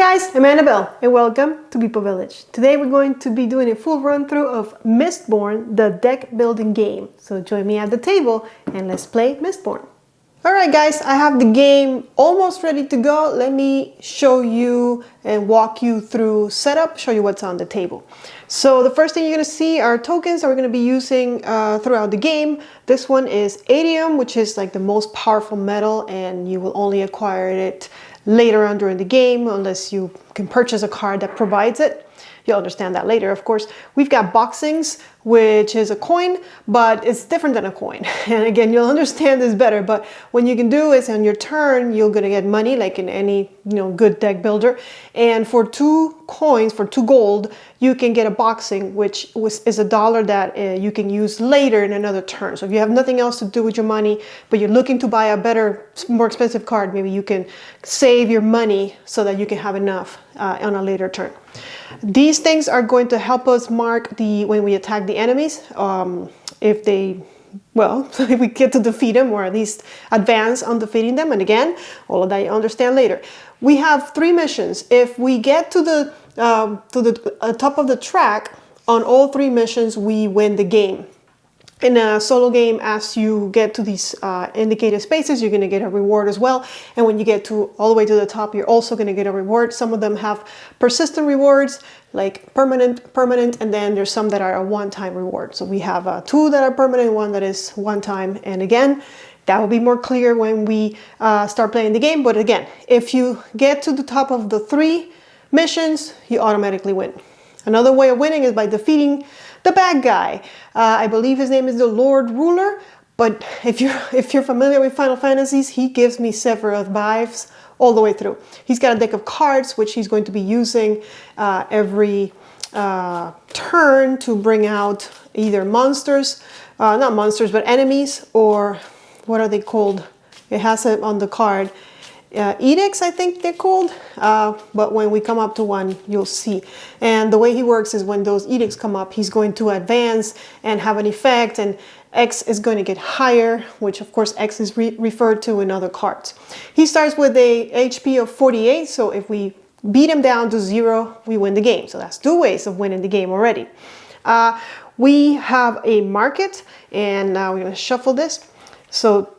guys, I'm Annabelle and welcome to Meeple Village. Today we're going to be doing a full run through of Mistborn, the deck building game. So join me at the table and let's play Mistborn. Alright guys, I have the game almost ready to go. Let me show you and walk you through setup, show you what's on the table. So the first thing you're going to see are tokens that we're going to be using throughout the game. This one is Adium, which is like the most powerful metal, and you will only acquire it later on during the game unless you can purchase a card that provides it. You'll understand that later, of course. We've got Boxings, which is a coin, but it's different than a coin. And again, you'll understand this better, but what you can do is on your turn, you're gonna get money like in any good deck builder. And for 2 coins, for 2 gold, you can get a Boxing, which is $1 that you can use later in another turn. So if you have nothing else to do with your money, but you're looking to buy a better, more expensive card, maybe you can save your money so that you can have enough on a later turn. These things are going to help us mark when we attack the enemies, if we get to defeat them or at least advance on defeating them. And again, all of that you understand later. We have 3 missions. If we get to the top of the track on all 3 missions, we win the game. In a solo game, as you get to these indicated spaces, you're going to get a reward as well. And when you get all the way to the top, you're also going to get a reward. Some of them have persistent rewards, like permanent, and then there's some that are a one-time reward. So we have 2 that are permanent, 1 that is one-time. And again, that will be more clear when we start playing the game. But again, if you get to the top of the 3 missions, you automatically win. Another way of winning is by defeating the bad guy. I believe his name is the Lord Ruler, but if you're familiar with Final Fantasies, he gives me Sephiroth vibes all the way through. He's got a deck of cards which he's going to be using every turn to bring out either monsters, not monsters, but enemies, or what are they called? It has it on the card. Edicts, I think they're called, but when we come up to one, you'll see. And the way he works is when those edicts come up, he's going to advance and have an effect, and X is going to get higher, which of course X is referred to in other cards. He starts with a HP of 48, so if we beat him down to 0, we win the game. So that's 2 ways of winning the game already. We have a market, and now we're going to shuffle this. So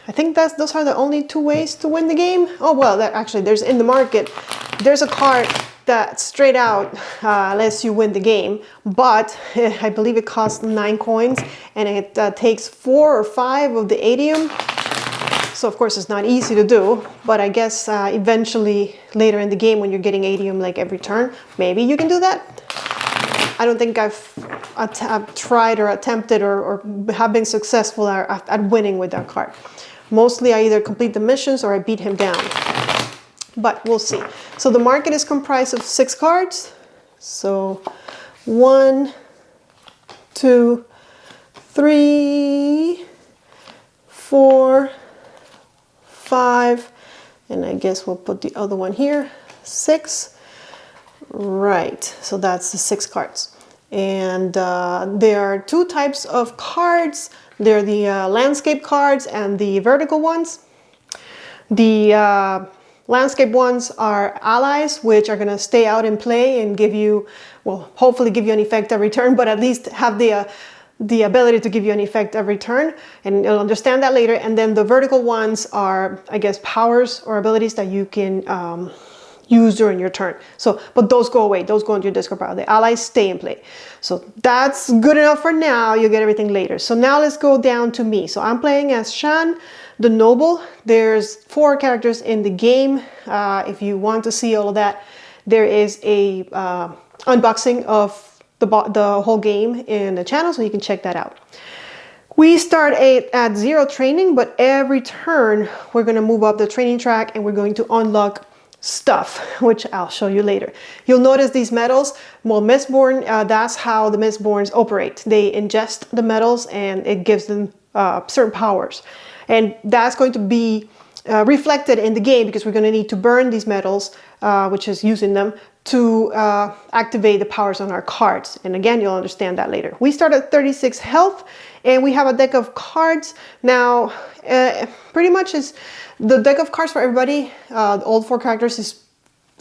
I think those are the only 2 ways to win the game. Oh, well, actually, there's in the market, there's a card that straight out lets you win the game, but I believe it costs 9 coins, and it takes 4 or 5 of the Adium. So, of course, it's not easy to do, but I guess eventually later in the game when you're getting Adium like every turn, maybe you can do that. I don't think I've tried or attempted or have been successful at winning with that card. Mostly I either complete the missions or I beat him down, but we'll see. So the market is comprised of 6 cards. So 1, 2, 3, 4, 5, and I guess we'll put the other one here, 6. Right, so that's the 6 cards. And there are 2 types of cards. They're the landscape cards and the vertical ones. The landscape ones are allies, which are going to stay out in play and give you, well, hopefully give you an effect every turn, but at least have the ability to give you an effect every turn, and you'll understand that later. And then the vertical ones are, I guess, powers or abilities that you can use during your turn. So, but those go away. Those go into your discard pile. The allies stay in play. So that's good enough for now. You'll get everything later. So now let's go down to me. So I'm playing as Shan, the Noble. There's 4 characters in the game. If you want to see all of that, there is a unboxing of the whole game in the channel, so you can check that out. We start at 0 training, but every turn we're going to move up the training track and we're going to unlock stuff, which I'll show you later. You'll notice these metals. Well, Mistborn, that's how the Mistborns operate. They ingest the metals and it gives them certain powers. And that's going to be reflected in the game because we're going to need to burn these metals, which is using them to activate the powers on our cards. And again, you'll understand that later. We start at 36 health and we have a deck of cards. Now, pretty much is the deck of cards for everybody, all 4 characters is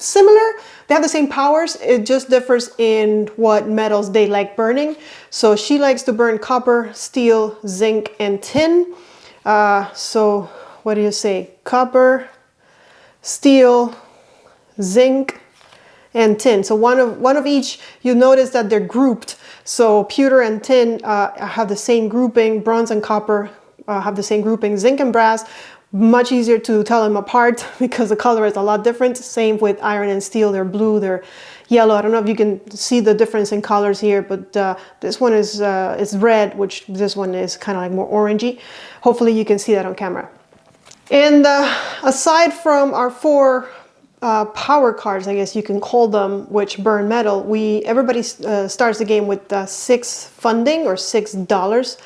similar. They have the same powers. It just differs in what metals they like burning. So she likes to burn copper, steel, zinc, and tin. So what do you say? Copper, steel, zinc, and tin. So one of each. You notice that they're grouped. So pewter and tin have the same grouping. Bronze and copper have the same grouping. Zinc and brass, much easier to tell them apart because the color is a lot different. Same with iron and steel. They're blue, they're yellow. I don't know if you can see the difference in colors here, but this one is red, which this one is kind of like more orangey. Hopefully you can see that on camera. And aside from our 4 power cards, I guess you can call them, which burn metal, everybody starts the game with 6 funding or $6,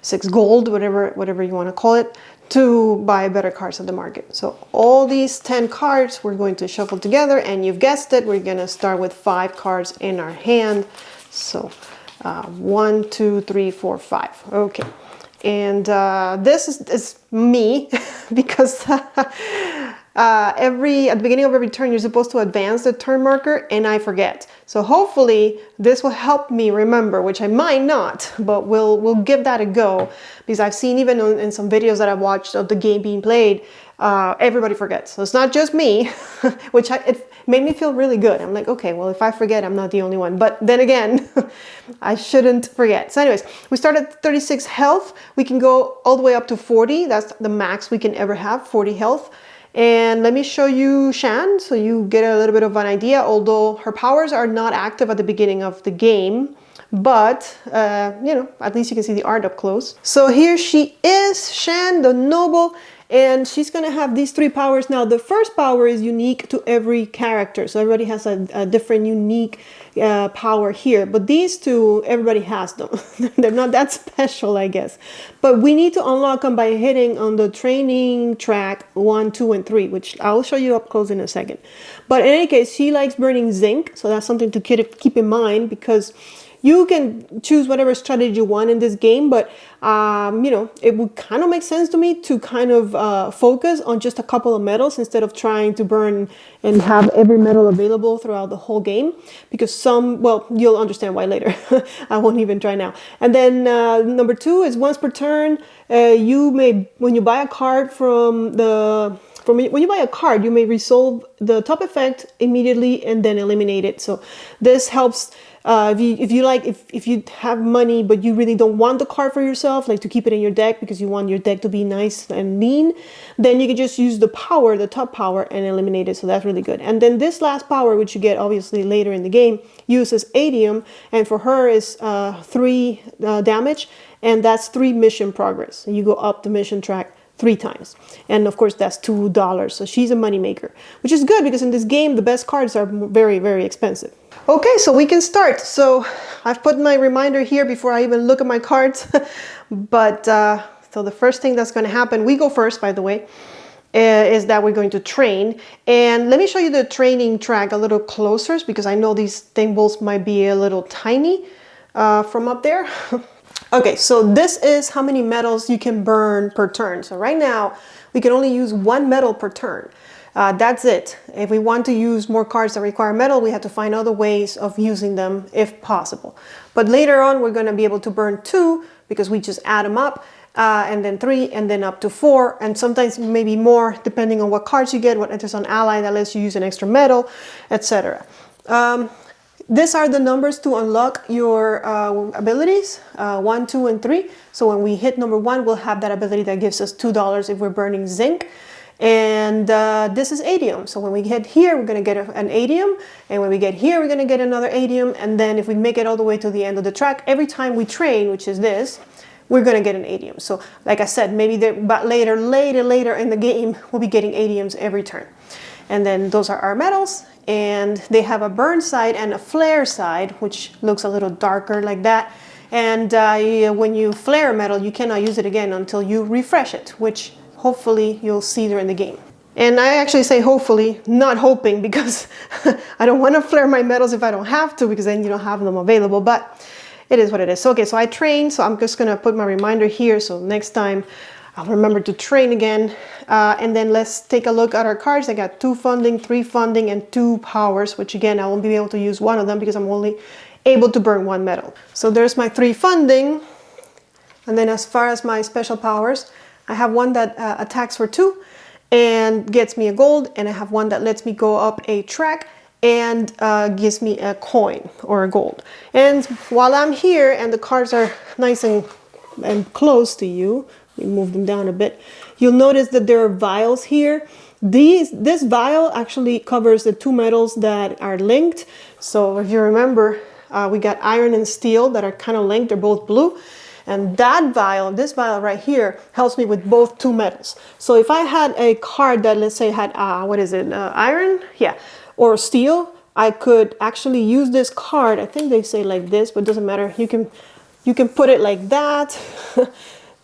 6 gold, whatever you want to call it, to buy better cards at the market. So all these 10 cards we're going to shuffle together, and you've guessed it, we're gonna start with 5 cards in our hand. So 1, 2, 3, 4, 5. Okay. And this is me because at the beginning of every turn, you're supposed to advance the turn marker, and I forget. So hopefully this will help me remember, which I might not, but we'll give that a go, because I've seen even in some videos that I've watched of the game being played, everybody forgets. So it's not just me, which it made me feel really good. I'm like, okay, well, if I forget, I'm not the only one. But then again, I shouldn't forget. So anyways, we start at 36 health. We can go all the way up to 40. That's the max we can ever have, 40 health. And let me show you Shan so you get a little bit of an idea, although her powers are not active at the beginning of the game, but you know, at least you can see the art up close. So here she is, Shan the Noble, and she's gonna have these 3 powers. Now the first power is unique to every character, so everybody has a different unique power here, but these 2, everybody has them. They're not that special, I guess, but we need to unlock them by hitting on the training track 1, 2, and 3, which I'll show you up close in a second. But in any case, she likes burning zinc, so that's something to keep in mind, because you can choose whatever strategy you want in this game, but you know, it would kind of make sense to me to kind of focus on just a couple of metals instead of trying to burn and have every metal available throughout the whole game, because well, you'll understand why later. I won't even try now. And then number 2 is once per turn, you may, when you buy a card when you buy a card, you may resolve the top effect immediately and then eliminate it. So this helps if you have money but you really don't want the card for yourself, like to keep it in your deck because you want your deck to be nice and lean, then you can just use the top power, and eliminate it. So that's really good. And then this last power, which you get obviously later in the game, uses adium, and for her is 3 damage, and that's 3 mission progress. So you go up the mission track 3 times, and of course that's $2. So she's a money maker, which is good because in this game the best cards are very, very expensive. Okay, so we can start. So I've put my reminder here before I even look at my cards. But so the first thing that's going to happen, we go first, by the way, is that we're going to train. And let me show you the training track a little closer, because I know these thimbles might be a little tiny from up there. Okay, so this is how many metals you can burn per turn. So right now, we can only use 1 metal per turn. That's it. If we want to use more cards that require metal, we have to find other ways of using them if possible. But later on, we're going to be able to burn 2 because we just add them up, and then 3, and then up to 4, and sometimes maybe more depending on what cards you get, what enters on ally that lets you use an extra metal, etc. These are the numbers to unlock your abilities, 1, 2, and 3. So when we hit number 1, we'll have that ability that gives us $2 if we're burning zinc. And this is adium. So when we get here, we're going to get an adium. And when we get here, we're going to get another adium. And then if we make it all the way to the end of the track, every time we train, which is this, we're going to get an adium. So like I said, maybe but later in the game, we'll be getting adiums every turn. And then those are our metals. And they have a burn side and a flare side, which looks a little darker like that. And when you flare a metal, you cannot use it again until you refresh it, which hopefully you'll see during the game. And I actually say hopefully, not hoping, because I don't want to flare my metals if I don't have to, because then you don't have them available, but it is what it is. So, okay, so I train, so I'm just going to put my reminder here. So next time I'll remember to train again. And then let's take a look at our cards. I got 2 funding, 3 funding, and 2 powers, which again, I won't be able to use one of them because I'm only able to burn 1 metal. So there's my 3 funding. And then as far as my special powers, I have one that attacks for 2 and gets me a gold. And I have one that lets me go up a track and gives me a coin or a gold. And while I'm here and the cards are nice and close to you, we move them down a bit, you'll notice that there are vials here. This vial actually covers the 2 metals that are linked. So if you remember, we got iron and steel that are kind of linked, they're both blue. And that vial, this vial right here, helps me with both 2 metals. So if I had a card that, let's say, had, iron? Yeah. Or steel, I could actually use this card. I think they say like this, but it doesn't matter. You can put it like that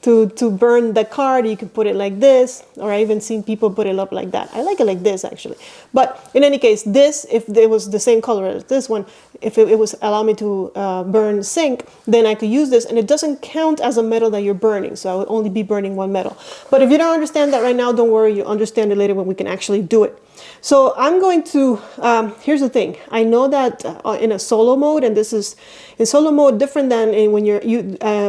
to burn the card. You can put it like this, or I even seen people put it up like that. I like it like this actually. But in any case, this, if it was the same color as this one, if it was allow me to burn zinc, then I could use this, and it doesn't count as a metal that you're burning. So I would only be burning 1 metal. But if you don't understand that right now, don't worry, you'll understand it later when we can actually do it. So I'm going to, here's the thing. I know that in a solo mode, and this is in solo mode different than when you're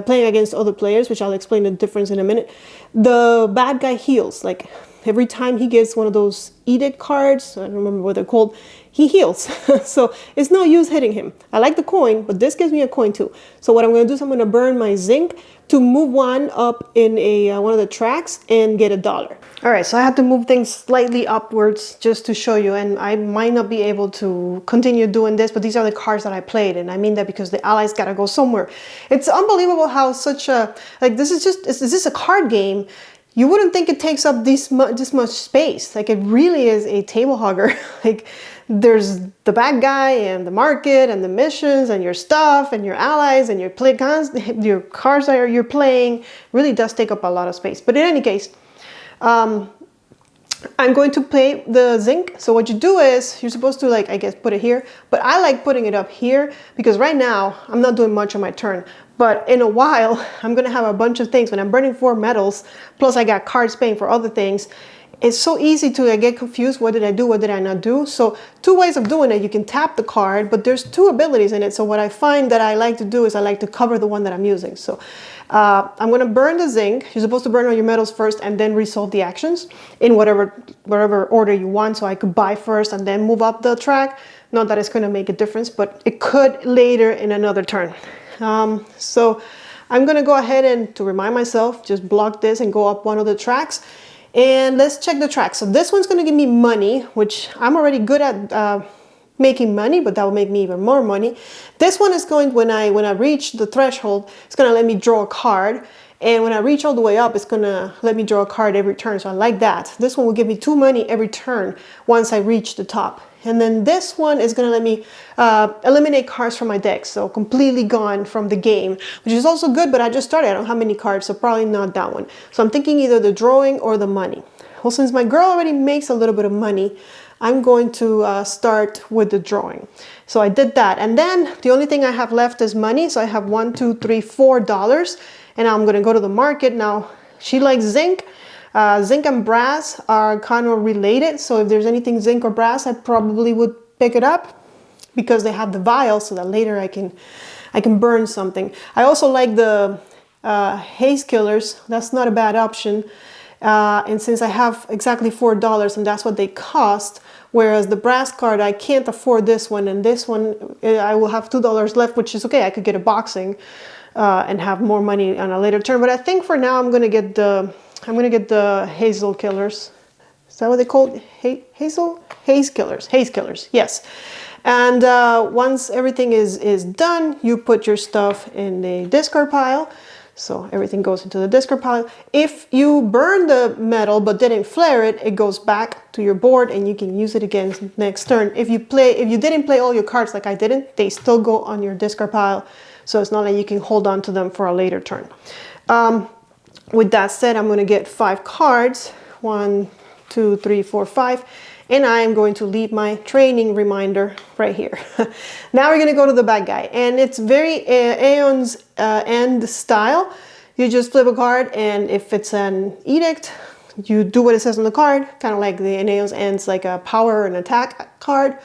playing against other players, which I'll explain the difference in a minute. The bad guy heals. Like every time he gets one of those edict cards, I don't remember what they're called, he heals. So it's no use hitting him. I like the coin, but this gives me a coin too. So what I'm going to do is I'm going to burn my zinc to move 1 up in one of the tracks and get $1. All right, so I had to move things slightly upwards just to show you, and I might not be able to continue doing this, but these are the cards that I played, and I mean that because the allies gotta go somewhere. It's unbelievable how such a, like, this is a card game. You wouldn't think it takes up this much space. Like, it really is a table hogger. Like, there's the bad guy and the market and the missions and your stuff and your allies and your cards that you're playing. Really does take up a lot of space. But in any case, I'm going to play the zinc. So what you do is you're supposed to, like, I guess, put it here. But I like putting it up here because right now I'm not doing much on my turn. But in a while, I'm going to have a bunch of things. When I'm burning 4 metals, plus I got cards paying for other things, it's so easy to get confused. What did I do? What did I not do? So 2 ways of doing it. You can tap the card, but there's 2 abilities in it. So what I find that I like to do is I like to cover the one that I'm using. So I'm going to burn the zinc. You're supposed to burn all your metals first and then resolve the actions in whatever order you want. So I could buy first and then move up the track. Not that it's going to make a difference, but it could later in another turn. So I'm going to go ahead and, to remind myself, just block this and go up one of the tracks. And let's check the track. So this one's going to give me money, which I'm already good at making money, but that will make me even more money. This one is going, when I reach the threshold, it's going to let me draw a card. And when I reach all the way up, it's going to let me draw a card every turn. So I like that. This one will give me 2 money every turn once I reach the top. And then this one is going to let me eliminate cards from my deck. So completely gone from the game, which is also good, but I just started. I don't have many cards, so probably not that one. So I'm thinking either the drawing or the money. Well, since my girl already makes a little bit of money, I'm going to start with the drawing. So I did that. And then the only thing I have left is money. So I have $1, $2, $3, $4. And I'm going to go to the market. Now, she likes zinc. Zinc and brass are kind of related. So if there's anything zinc or brass, I probably would pick it up because they have the vial so that later I can burn something. I also like the haze killers. That's not a bad option. And since I have exactly $4 and that's what they cost, whereas the brass card, I can't afford this one, and this one, I will have $2 left, which is okay. I could get a boxing and have more money on a later turn. But I think for now I'm gonna get the hazel killers. Is that what they called? Haze killers. Yes. And once everything is done, you put your stuff in the discard pile. So everything goes into the discard pile. If you burn the metal but didn't flare it, it goes back to your board and you can use it again next turn. If you didn't play all your cards like I didn't, they still go on your discard pile. So it's not like you can hold on to them for a later turn. With that said, I'm going to get 5 cards. 1, 2, 3, 4, 5. And I am going to leave my training reminder right here. Now we're going to go to the bad guy. And it's very Aeon's End style. you just flip a card, and if it's an edict, you do what it says on the card, kind of like the Eneos ends like a power and attack card.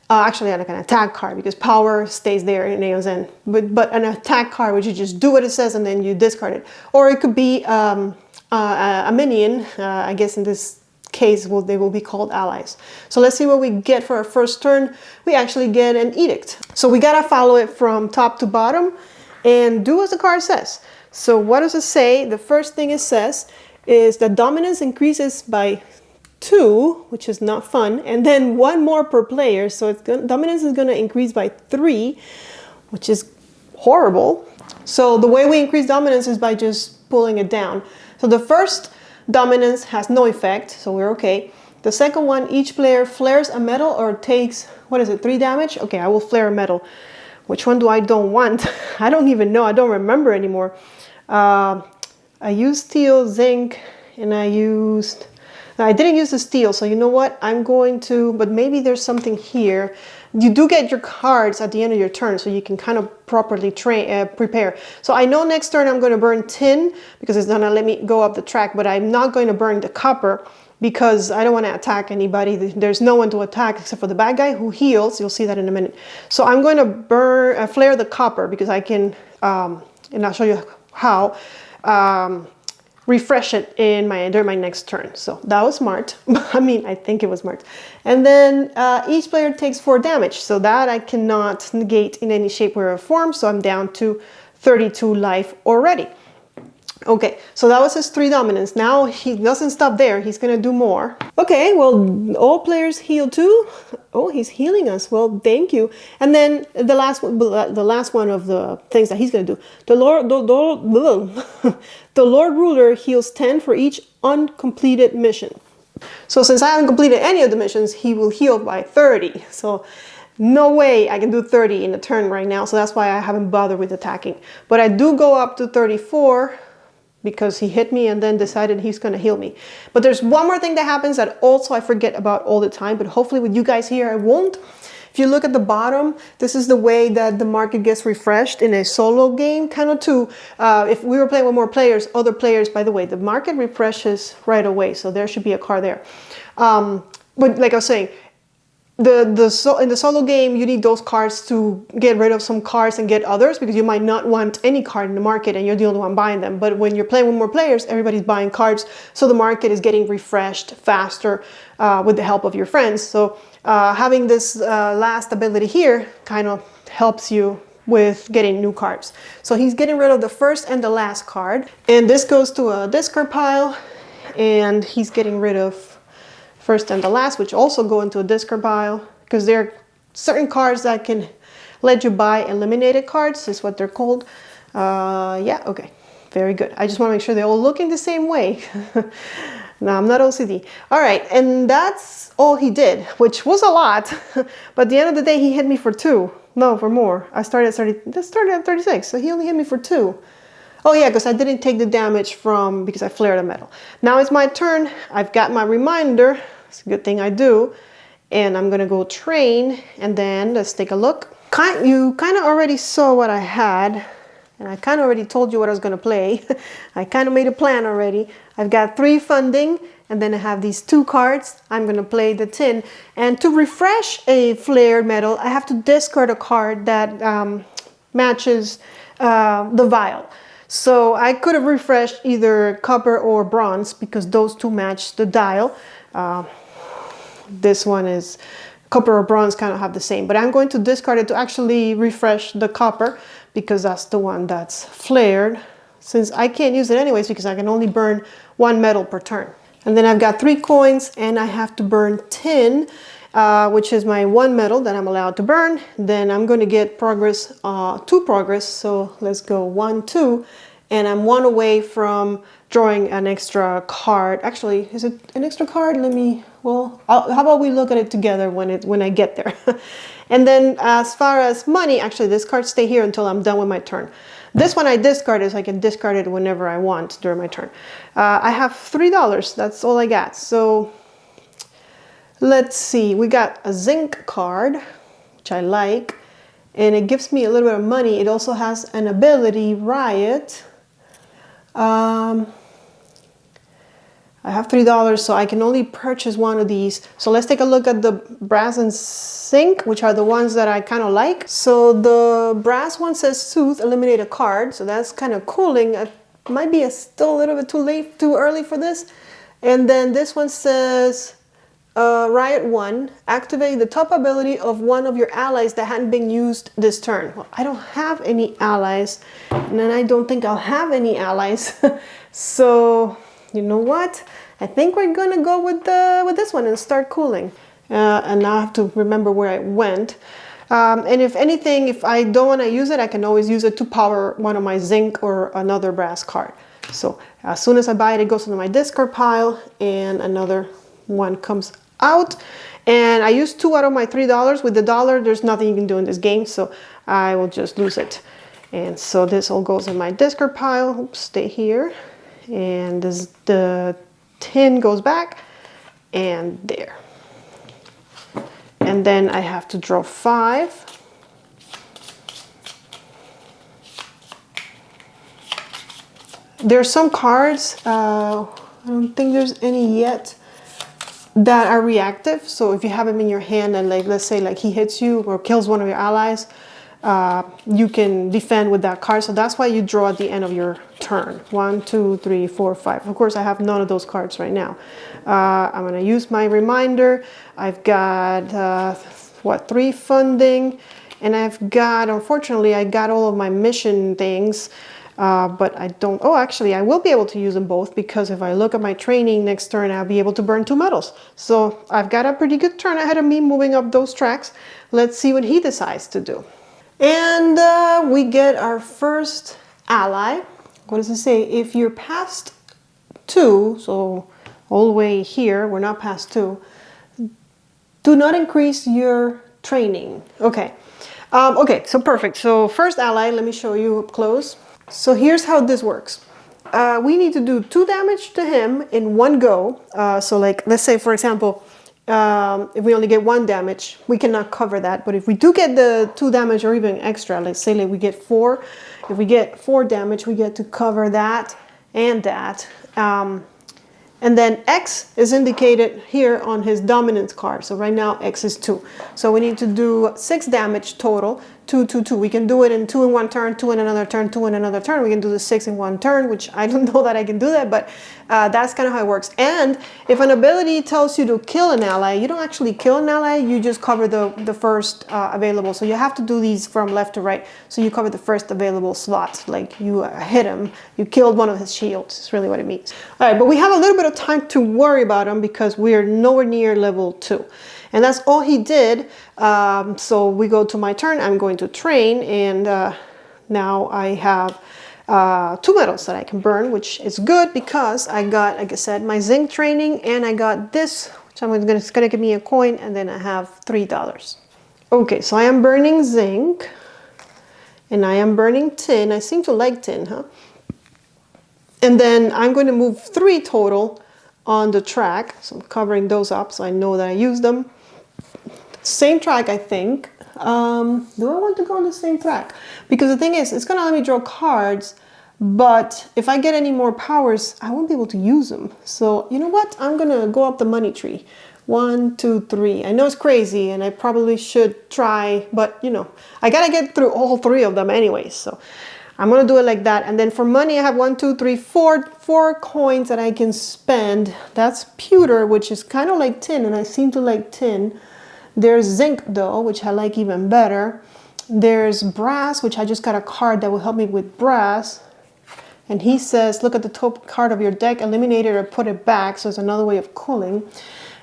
Actually, like an attack card, because power stays there in Eneos end. But an attack card, which you just do what it says and then you discard it. Or it could be a minion. I guess in this case, they will be called allies. So let's see what we get for our first turn. We actually get an edict. So we gotta follow it from top to bottom and do as the card says. So what does it say? The first thing it says is that dominance increases by 2, which is not fun, and then 1 more per player, so dominance is going to increase by 3, which is horrible. So the way we increase dominance is by just pulling it down. So the first dominance has no effect, so we're okay. The second one, each player flares a metal or takes, what is it, 3 damage? Okay, I will flare a metal. Which one do I don't want? I don't even know, I don't remember anymore. I used steel, zinc, and I didn't use the steel, so you know what? I'm going to, but maybe there's something here. You do get your cards at the end of your turn, so you can kind of properly prepare. So I know next turn I'm going to burn tin, because it's going to let me go up the track, but I'm not going to burn the copper, because I don't want to attack anybody. There's no one to attack except for the bad guy who heals. You'll see that in a minute. So I'm going to flare the copper, because I can, and I'll show you how, refresh it during my next turn. So that was smart. I mean, I think it was smart. And then each player takes 4 damage. So that I cannot negate in any shape or form. So I'm down to 32 life already. Okay, so that was his 3 dominance. Now he doesn't stop there. He's gonna do more. Okay, well, all players heal too. Oh, he's healing us. Well, thank you. And then the last one of the things that he's gonna do. The Lord Ruler heals 10 for each uncompleted mission. So since I haven't completed any of the missions, he will heal by 30. So no way I can do 30 in a turn right now. So that's why I haven't bothered with attacking. But I do go up to 34. Because he hit me and then decided he's going to heal me. But there's one more thing that happens that also I forget about all the time, but hopefully with you guys here I won't. If you look at the bottom, this is the way that the market gets refreshed in a solo game, kind of too. If we were playing with more players, other players, by the way, the market refreshes right away, so there should be a card there. But like I was saying, in the solo game, you need those cards to get rid of some cards and get others, because you might not want any card in the market and you're the only one buying them. But when you're playing with more players, everybody's buying cards, so the market is getting refreshed faster with the help of your friends. So having this last ability here kind of helps you with getting new cards. So he's getting rid of the first and the last card, and this goes to a discard pile, and he's getting rid of first and the last, which also go into a discard pile, because there are certain cards that can let you buy eliminated cards, is what they're called. Yeah, okay, very good. I just want to make sure they're all looking the same way. No, I'm not OCD. All right, and that's all he did, which was a lot. But at the end of the day, he hit me for 2. No, for more. I started at 36, so he only hit me for 2. Oh yeah, because I didn't take the damage because I flared a metal. Now it's my turn. I've got my reminder. It's a good thing I do. And I'm gonna go train, and then let's take a look. You kind of already saw what I had, and I kind of already told you what I was gonna play. I kind of made a plan already. I've got 3 funding, and then I have these 2 cards. I'm gonna play the tin. And to refresh a flared metal, I have to discard a card that matches the vial. So I could have refreshed either copper or bronze, because those 2 match the dial. This one is copper or bronze, kind of have the same, but I'm going to discard it to actually refresh the copper, because that's the one that's flared, since I can't use it anyways because I can only burn 1 metal per turn. And then I've got 3 coins, and I have to burn tin, which is my 1 metal that I'm allowed to burn. Then I'm going to get progress, 2 progress, so let's go 1, 2, and I'm 1 away from drawing an extra card. Actually, is it an extra card? How about we look at it together when I get there. And then as far as money, actually this card stay here until I'm done with my turn. This one I discarded, so I can discard it whenever I want during my turn. I have $3, that's all I got. So let's see, we got a zinc card, which I like, and it gives me a little bit of money. It also has an ability, Riot. I have $3, so I can only purchase one of these. So let's take a look at the brass and zinc, which are the ones that I kind of like. So the brass one says soothe, eliminate a card. So that's kind of cooling. It might be still a little bit too early for this. And then this one says Riot 1, activate the top ability of one of your allies that hadn't been used this turn. Well, I don't have any allies, and then I don't think I'll have any allies. So you know what? I think we're gonna go with this one and start cooling. And now I have to remember where I went. And if anything, if I don't want to use it, I can always use it to power one of my zinc or another brass card. So as soon as I buy it, it goes into my discard pile, and another one comes out. And I used 2 out of my $3. With the $1, there's nothing you can do in this game, so I will just lose it. And so this all goes in my discard pile. Oops, stay here. And the tin goes back, and there. And then I have to draw 5. There's some cards, I don't think there's any yet, that are reactive. So if you have them in your hand and, like, let's say like he hits you or kills one of your allies, you can defend with that card. So that's why you draw at the end of your turn. 1, 2, 3, 4, 5. Of course, I have none of those cards right now. I'm gonna use my reminder. I've got 3 funding, and I've got, unfortunately, I got all of my mission things, but I don't. Oh, actually, I will be able to use them both, because if I look at my training next turn, I'll be able to burn 2 medals. So I've got a pretty good turn ahead of me moving up those tracks. Let's see what he decides to do. And we get our first ally. What does it say? If you're past 2, so all the way here, we're not past 2, do not increase your training. Okay. Okay, so perfect. So first ally, let me show you up close. So here's how this works. We need to do 2 damage to him in one go. So like, let's say, for example, if we only get 1 damage, we cannot cover that. But if we do get the 2 damage or even extra, let's say like we get 4. If we get 4 damage, we get to cover that and that. And then X is indicated here on his dominance card. So right now X is 2. So we need to do 6 damage total. 2, 2, 2. We can do it in 2 in one turn, 2 in another turn, 2 in another turn. We can do the 6 in one turn, which I don't know that I can do that, but that's kind of how it works. And if an ability tells you to kill an ally, you don't actually kill an ally, you just cover the first available. So you have to do these from left to right. So you cover the first available slot. Like you hit him, you killed one of his shields. It's really what it means. All right, but we have a little bit of time to worry about him because we are nowhere near level 2. And that's all he did. So we go to my turn. I'm going to train, and now I have 2 medals that I can burn, which is good because I got, like I said, my zinc training, and I got this, which it's gonna give me a coin, and then I have $3. Okay, so I am burning zinc, and I am burning tin. I seem to like tin, huh? And then I'm going to move 3 total on the track. So I'm covering those up so I know that I used them. Same track, I think. Do I want to go on the same track? Because the thing is, it's going to let me draw cards, but if I get any more powers, I won't be able to use them. So you know what? I'm going to go up the money tree. 1, 2, 3. I know it's crazy and I probably should try, but you know, I got to get through all 3 of them anyways. So I'm going to do it like that. And then for money, I have 1, 2, 3, 4 coins that I can spend. That's pewter, which is kind of like tin, and I seem to like tin. There's zinc though, which I like even better. There's brass, which I just got a card that will help me with brass. And he says, look at the top card of your deck, eliminate it or put it back. So it's another way of cooling.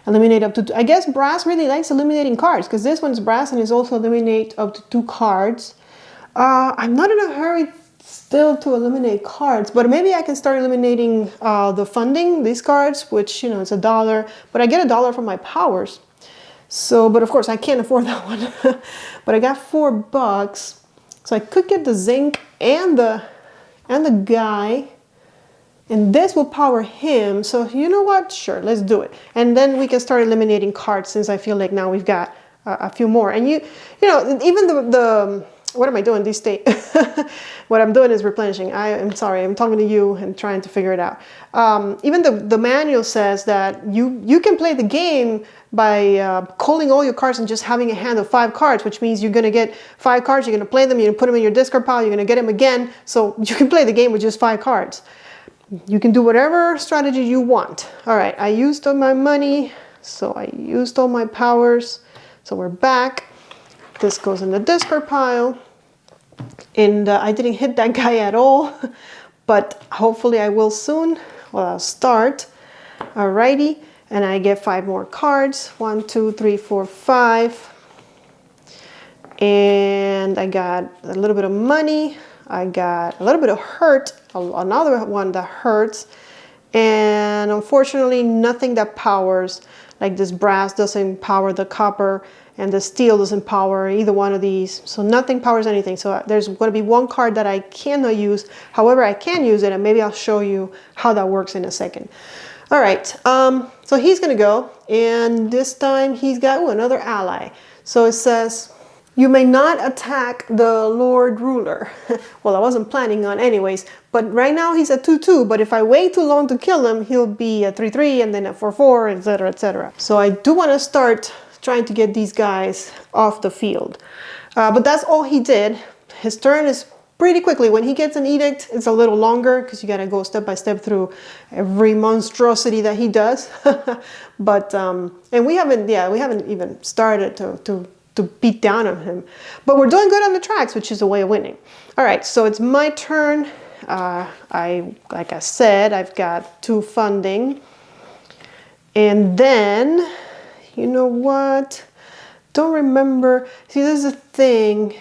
Eliminate up to 2. I guess brass really likes eliminating cards, because this one's brass and is also eliminate up to 2 cards. I'm not in a hurry still to eliminate cards, but maybe I can start eliminating the funding, these cards, which, you know, it's $1, but I get $1 from my powers. So, but of course I can't afford that one. But I got $4, so I could get the zinc and the guy, and this will power him. So you know what? Sure, let's do it. And then we can start eliminating cards, since I feel like now we've got a few more. And you know, even what am I doing these days? What I'm doing is replenishing. I am sorry, I'm talking to you and trying to figure it out. Even the manual says that you can play the game by culling all your cards and just having a hand of 5 cards, which means you're going to get 5 cards, you're going to play them, you're going to put them in your discard pile, you're going to get them again. So you can play the game with just 5 cards. You can do whatever strategy you want. All right, I used all my money, so I used all my powers. So we're back. This goes in the discard pile. And I didn't hit that guy at all, but hopefully I will soon. Well, I'll start. Alrighty, and I get 5 more cards. 1, 2, 3, 4, 5. And I got a little bit of money. I got a little bit of hurt, another one that hurts. And unfortunately, nothing that powers, like this brass doesn't power the copper, and the steel doesn't power either one of these. So nothing powers anything. So there's going to be 1 card that I cannot use. However, I can use it, and maybe I'll show you how that works in a second. All right, so he's going to go, and this time he's got another ally. So it says, you may not attack the Lord Ruler. Well, I wasn't planning on anyways, but right now he's a 2-2, but if I wait too long to kill him, he'll be a 3-3 and then a 4-4, etc., etc. So I do want to start trying to get these guys off the field. But that's all he did. His turn is pretty quickly. When he gets an edict, it's a little longer because you got to go step by step through every monstrosity that he does. But, and we haven't even started to beat down on him. But we're doing good on the tracks, which is a way of winning. All right, so it's my turn. Like I said, I've got 2 funding. And then, you know what? Don't remember. See, this is a thing.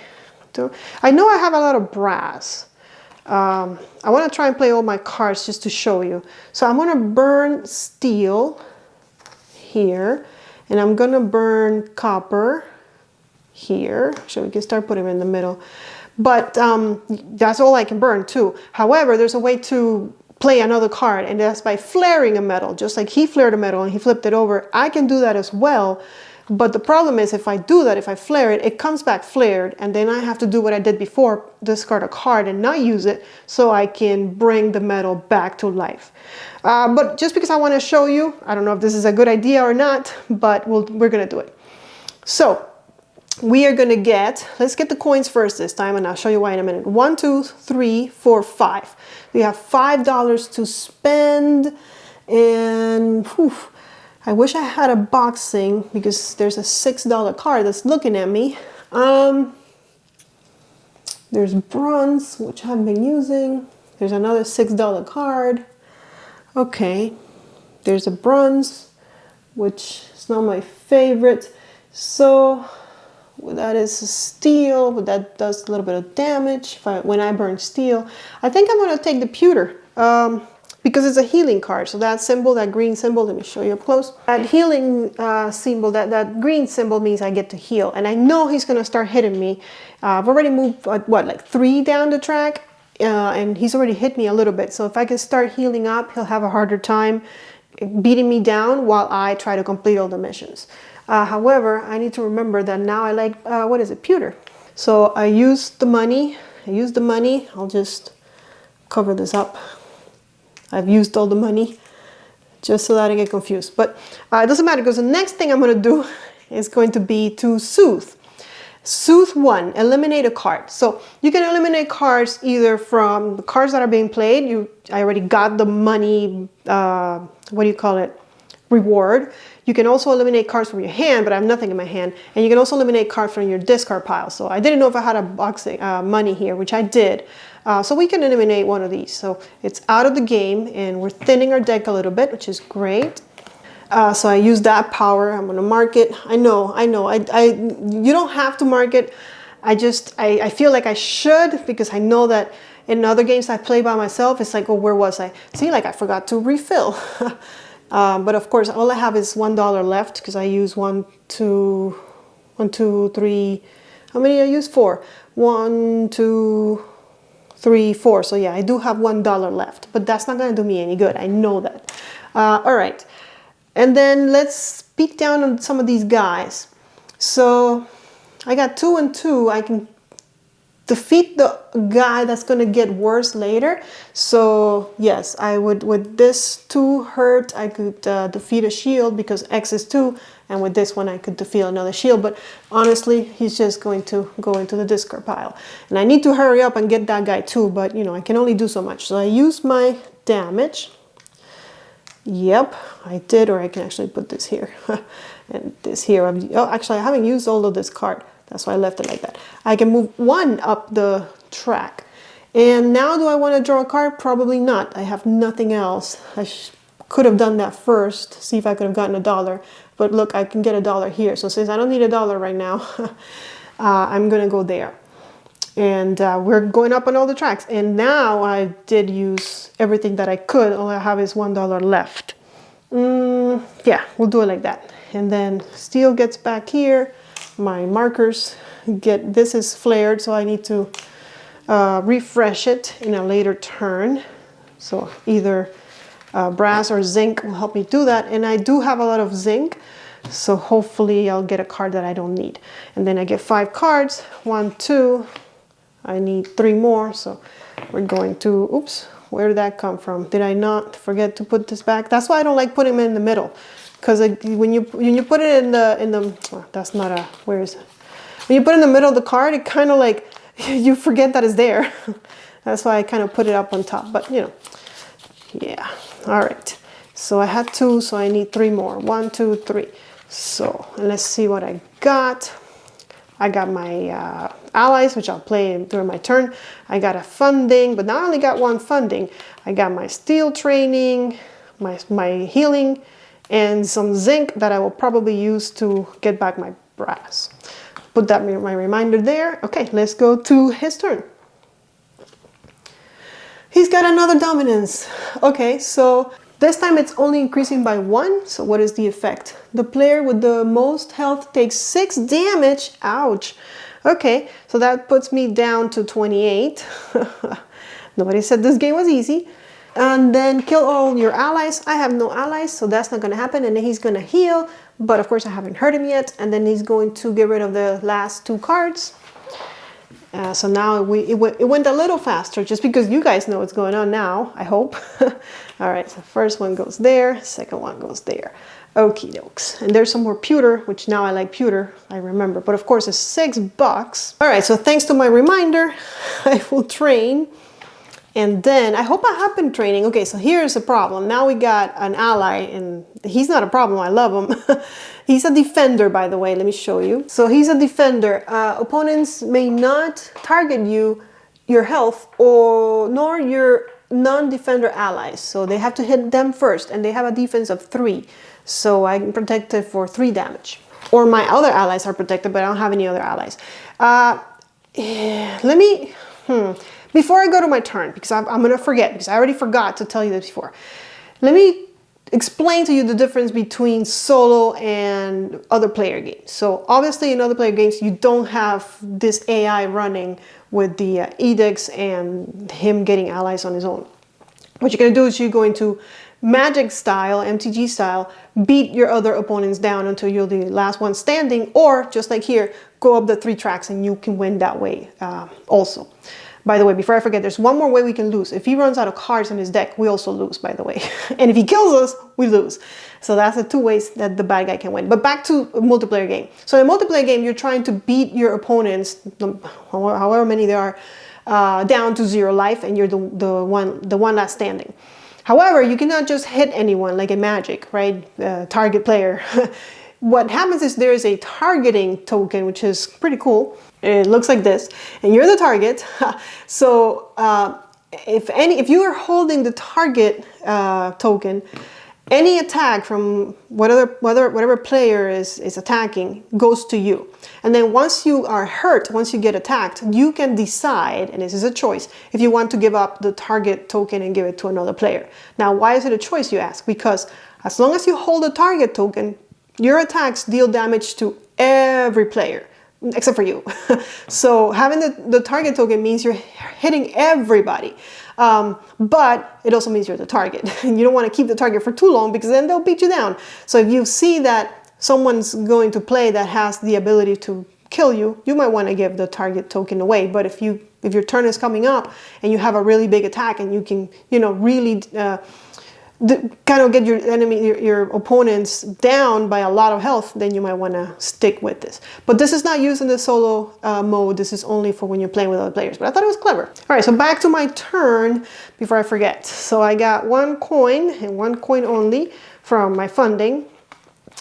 I know I have a lot of brass. I want to try and play all my cards just to show you. So I'm going to burn steel here. And I'm going to burn copper here. So we can start putting them in the middle. But that's all I can burn too. However, there's a way to play another card, and that's by flaring a metal. Just like he flared a metal and he flipped it over, I can do that as well. But the problem is, if I do that, if I flare it, it comes back flared, and then I have to do what I did before, discard a card and not use it, so I can bring the metal back to life. But just because I want to show you, I don't know if this is a good idea or not, but we're going to do it. So we are going to get, let's get the coins first this time, and I'll show you why in a minute. 1, 2, 3, 4, 5. We have $5 to spend, and whew, I wish I had a boxing because there's a $6 card that's looking at me. There's bronze, which I've been using. There's another $6 card. Okay, there's a bronze, which is not my favorite. So that is a steel, but that does a little bit of damage when I burn steel. I think I'm going to take the pewter because it's a healing card. So that symbol, that green symbol, let me show you up close. That healing symbol, that green symbol means I get to heal. And I know he's going to start hitting me. I've already moved, like 3 down the track, and he's already hit me a little bit. So if I can start healing up, he'll have a harder time beating me down while I try to complete all the missions. However, I need to remember that now I like, what is it, pewter. So I used the money. I'll just cover this up. I've used all the money just so that I don't get confused. But it doesn't matter because the next thing I'm going to do is going to be to soothe. Soothe 1, eliminate a card. So you can eliminate cards either from the cards that are being played. I already got the money, reward. You can also eliminate cards from your hand, but I have nothing in my hand. And you can also eliminate cards from your discard pile. So I didn't know if I had a boxing money here, which I did. So we can eliminate one of these. So it's out of the game, and we're thinning our deck a little bit, which is great. So I use that power. I'm going to mark it. I know. You don't have to mark it. I feel like I should, because I know that in other games I play by myself, it's like, oh, where was I? See, like I forgot to refill. But of course, all I have is $1 left because I use 1, 2, 3. How many I use? 4. 1, 2, 3, 4. So yeah, I do have $1 left, but that's not going to do me any good. I know that. All right. And then let's beat down on some of these guys. So I got 2 and 2. I can defeat the guy that's gonna get worse later. So yes, I would, with this 2 hurt, I could defeat a shield because X is 2, and with this one I could defeat another shield, but honestly he's just going to go into the discard pile. And I need to hurry up and get that guy too, but you know, I can only do so much. So I use my damage. Yep, I did, or I can actually put this here. And this here, oh, actually I haven't used all of this card. That's why I left it like that. I can move 1 up the track. And now do I want to draw a card? Probably not. I have nothing else. I could have done that first, see if I could have gotten $1. But look, I can get $1 here. So since I don't need $1 right now, I'm going to go there. And we're going up on all the tracks. And now I did use everything that I could. All I have is $1 left. Yeah, we'll do it like that. And then steel gets back here. My markers get, this is flared, so I need to refresh it in a later turn. So either brass or zinc will help me do that. And I do have a lot of zinc, so hopefully I'll get a card that I don't need. And then I get 5 cards, 1, 2, I need 3 more. So we're going to, oops, where did that come from? Did I not forget to put this back? That's why I don't like putting them in the middle. Because when you put it in the oh, that's not a, where is it? When you put it in the middle of the card, it kind of like, you forget that it's there. That's why I kind of put it up on top, but you know, yeah. All right, so I had 2, so I need 3 more. 1, 2, 3. So let's see what I got. I got my allies, which I'll play during my turn. I got a funding, but now I only got 1 funding. I got my steel training, my healing, and some zinc that I will probably use to get back my brass. Put that my reminder there. Okay, let's go to his turn. He's got another dominance. Okay, so this time it's only increasing by 1. So what is the effect? The player with the most health takes 6 damage. Ouch. Okay, so that puts me down to 28. Nobody said this game was easy. And then kill all your allies. I have no allies, so that's not going to happen. And then he's going to heal, but of course I haven't hurt him yet. And then he's going to get rid of the last 2 cards. So now it went a little faster, just because you guys know what's going on now, I hope. All right, so first one goes there, second one goes there. Okie dokes. And there's some more pewter, which now I like pewter, I remember. But of course it's $6. All right, so thanks to my reminder, I will train. And then I hope I have been training. Okay, so here's the problem. Now we got an ally, and he's not a problem. I love him. He's a defender, by the way. Let me show you. So he's a defender. Opponents may not target you, your health, or nor your non-defender allies. So they have to hit them first, and they have a defense of 3. So I'm protected for 3 damage. Or my other allies are protected, but I don't have any other allies. Let me... Before I go to my turn, because I'm going to forget, because I already forgot to tell you this before. Let me explain to you the difference between solo and other player games. So obviously in other player games, you don't have this AI running with the edicts and him getting allies on his own. What you're going to do is you're going to magic style, MTG style, beat your other opponents down until you're the last one standing, or just like here, go up the 3 tracks and you can win that way also. By the way, before I forget, there's one more way we can lose. If he runs out of cards in his deck, we also lose, by the way. And if he kills us, we lose. So that's the 2 ways that the bad guy can win. But back to a multiplayer game. So in a multiplayer game, you're trying to beat your opponents, however many there are, down to 0 life, and you're the one last standing. However, you cannot just hit anyone like in Magic, right? Target player. What happens is there is a targeting token, which is pretty cool. It looks like this, and you're the target. So if you are holding the target token, any attack from whatever player is attacking goes to you. And then once you are hurt, once you get attacked, you can decide, and this is a choice, if you want to give up the target token and give it to another player. Now, why is it a choice, you ask? Because as long as you hold the target token, your attacks deal damage to every player, except for you. So having the target token means you're hitting everybody. But it also means you're the target. You don't want to keep the target for too long, because then they'll beat you down. So if you see that someone's going to play that has the ability to kill you, you might want to give the target token away. But if your turn is coming up and you have a really big attack and you can, you know, really kind of get your enemy, your opponents down by a lot of health, then you might want to stick with this. But this is not used in the solo mode. This is only for when you're playing with other players. But I thought it was clever. All right, so back to my turn before I forget. So I got 1 coin and 1 coin only from my funding.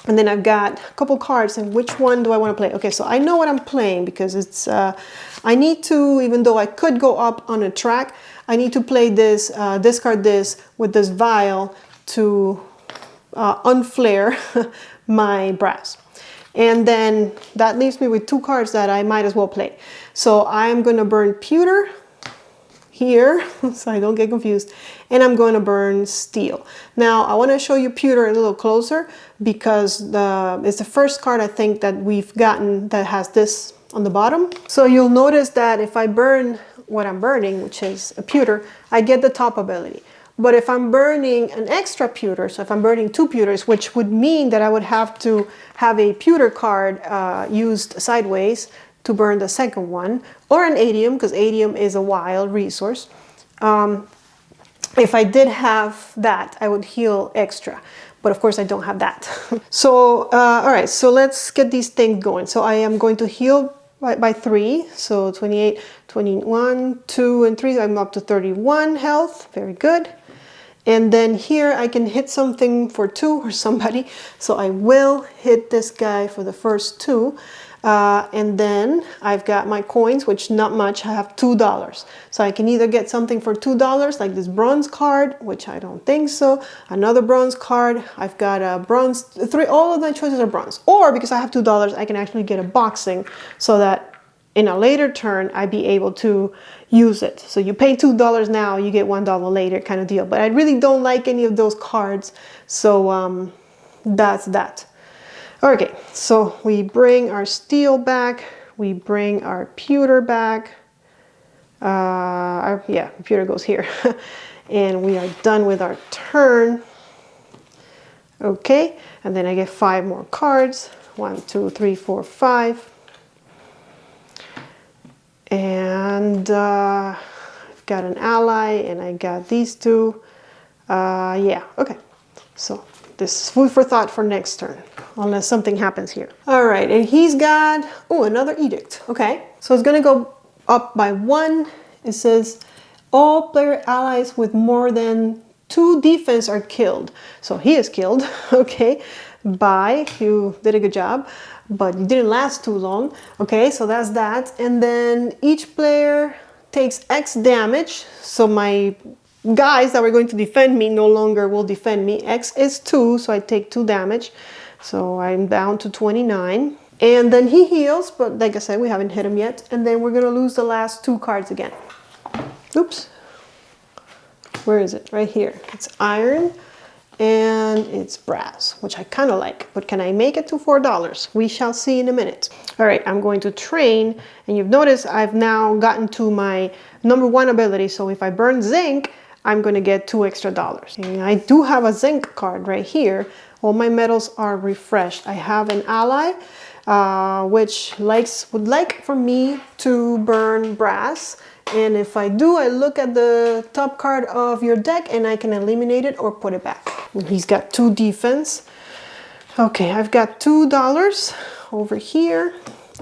And then I've got a couple cards, and which one do I want to play? Okay, so I know what I'm playing because it's, I need to, even though I could go up on a track, I need to play this, discard this with this vial to unflare my brass. And then that leaves me with 2 cards that I might as well play. So I'm going to burn pewter here, so I don't get confused, and I'm going to burn steel. Now I want to show you pewter a little closer because it's the first card I think that we've gotten that has this on the bottom. So you'll notice that if I burn what I'm burning, which is a pewter, I get the top ability. But if I'm burning an extra pewter, so if I'm burning 2 pewters, which would mean that I would have to have a pewter card used sideways to burn the second one, or an adium, because adium is a wild resource. If I did have that, I would heal extra. But of course I don't have that. So, all right, so let's get these things going. So I am going to heal by 3. So 28, 21, 2, and 3. I'm up to 31 health. Very good. And then here I can hit something for 2 or somebody. So I will hit this guy for the first 2. And then I've got my coins, which not much. I have $2. So I can either get something for $2, like this bronze card, which I don't think so. Another bronze card. I've got a bronze, 3, all of my choices are bronze. Or because I have $2, I can actually get a boxing so that in a later turn, I'd be able to use it. So you pay $2 now, you get $1 later kind of deal. But I really don't like any of those cards. So that's that. Okay, so we bring our steel back, we bring our pewter back, yeah, pewter goes here, and we are done with our turn. Okay, and then I get 5 more cards, 1, 2, 3, 4, 5, and I've got an ally, and I got these 2, yeah, okay, so this is food for thought for next turn, unless something happens here. All right, and he's got, oh, another edict. Okay, so it's gonna go up by 1. It says all player allies with more than 2 defense are killed. So he is killed, okay, bye, you did a good job, but you didn't last too long. Okay, so that's that. And then each player takes X damage. So my guys that were going to defend me no longer will defend me. X is 2, so I take 2 damage. So I'm down to 29. And then he heals, but like I said, we haven't hit him yet. And then we're gonna lose the last 2 cards again. Oops. Where is it? Right here. It's iron and it's brass, which I kind of like. But can I make it to $4? We shall see in a minute. All right, I'm going to train. And you've noticed I've now gotten to my number 1 ability. So if I burn zinc, I'm going to get $2 extra. And I do have a zinc card right here. All my metals are refreshed. I have an ally which would like for me to burn brass. And if I do, I look at the top card of your deck and I can eliminate it or put it back. And he's got 2 defense. Okay, I've got $2 over here.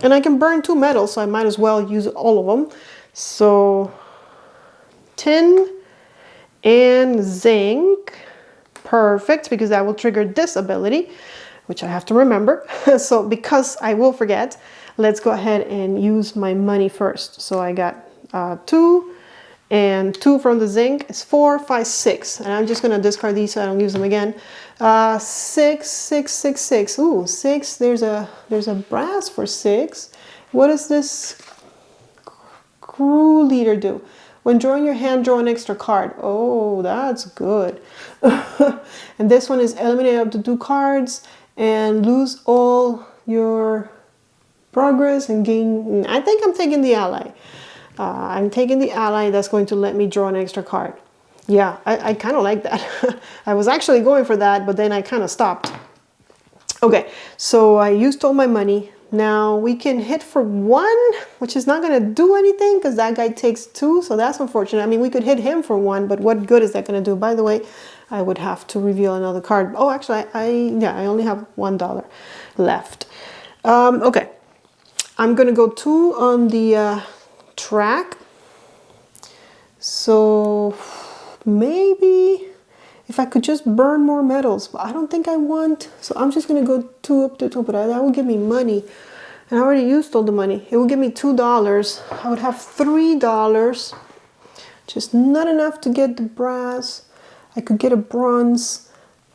And I can burn 2 metals, so I might as well use all of them. So tin and zinc, perfect, because that will trigger this ability, which I have to remember. So because I will forget, let's go ahead and use my money first. So I got 2 and 2 from the zinc is 4, 5, 6, and I'm just gonna discard these so I don't use them again. 6, 6, 6, 6. Ooh, 6. There's a brass for 6. What does this crew leader do? When drawing your hand, draw an extra card. Oh, that's good. And this one is eliminate up to 2 cards and lose all your progress and gain. I think I'm taking the ally. I'm taking the ally that's going to let me draw an extra card. Yeah, I kind of like that. I was actually going for that, but then I kind of stopped. Okay, so I used all my money. Now we can hit for 1, which is not going to do anything because that guy takes 2, so that's unfortunate. I mean, we could hit him for 1, but what good is that going to do? By the way, I would have to reveal another card. Oh, actually, I only have $1 left. Okay, I'm going to go 2 on the track. So maybe if I could just burn more metals, but I don't think I want. So I'm just going to go 2 up to 2, but that will give me money. And I already used all the money. It will give me $2. I would have $3. Just not enough to get the brass. I could get a bronze,